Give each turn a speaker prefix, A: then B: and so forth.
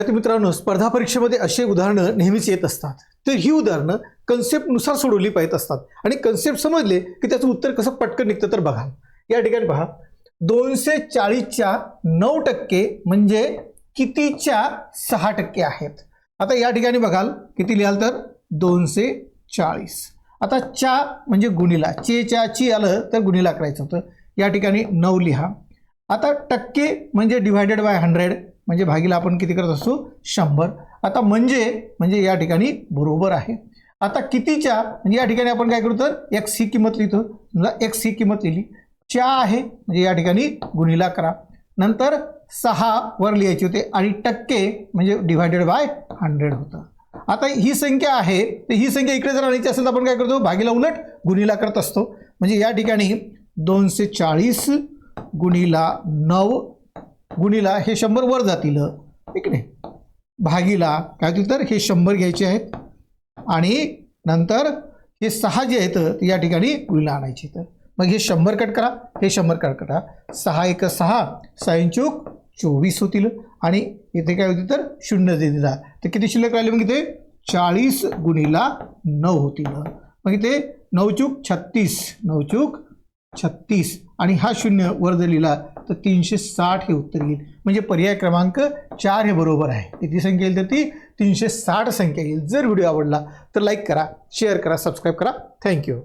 A: विद्यार्थी मित्रांनो, स्पर्धा परीक्षेमध्ये असे उदाहरणं नेहमीच येत असतात. तर ही उदाहरणं कन्सेप्टनुसार सोडवली पाहिजे असतात आणि कन्सेप्ट समजले की त्याचं उत्तर कसं पटकन निघतं तर बघा. या ठिकाणी पहा, 240च्या 9% म्हणजे कितीच्या 6% आहेत. आता या ठिकाणी बघाल किती लिहाल तर 240. आता च्या म्हणजे गुणिला, चेच्या ची आलं तर गुणिला करायचं होतं. या ठिकाणी 9 लिहा. आता टक्के म्हणजे डिवायडेड बाय 100 म्हणजे भागीला आपण किती करत असतो 100. आता म्हणजे या ठिकाणी बरोबर आहे. आता कितीच्या म्हणजे या ठिकाणी आपण काय करू तर x ही किंमत लिहितो. समजा x ही किंमत लिहिली, च्या आहे म्हणजे या ठिकाणी गुणिला करा. नंतर 6 वर लिहायचे होते आणि टक्के म्हणजे डिवायडेड बाय 100 होतं. आता ही संख्या आहे तर ही संख्या इकडे जर आणायची असेल तर आपण काय करतो भागीला उलट गुणिला करत असतो. म्हणजे या ठिकाणी 240 गुणिला 9 गुणिला हे 100 वर जातील इकडे भागीला काय होतील तर हे 100 घ्यायचे आहेत आणि नंतर हे 6 जे आहेत या ठिकाणी गुणिला आणायचे. तर मग हे 100 कट करा, हे 100 कट करा. 6 1 6 6 चूक 24 होतील आणि इथे काय होती तर 0 दिला तर किती शिल्लक राहिले मग इथे 40 गुणिला 9 होतील. मग इथे 9 चूक 36 9 चूक 36 आणि हा 0 वर जर लिहिला तर 360 हे उत्तर येईल. म्हणजे पर्याय क्रमांक 4 हे बरोबर आहे. किती संख्या येईल तर ती 360 संख्या येईल. जर व्हिडिओ आवडला तर लाईक करा, शेअर करा, सबस्क्राईब करा. थँक्यू.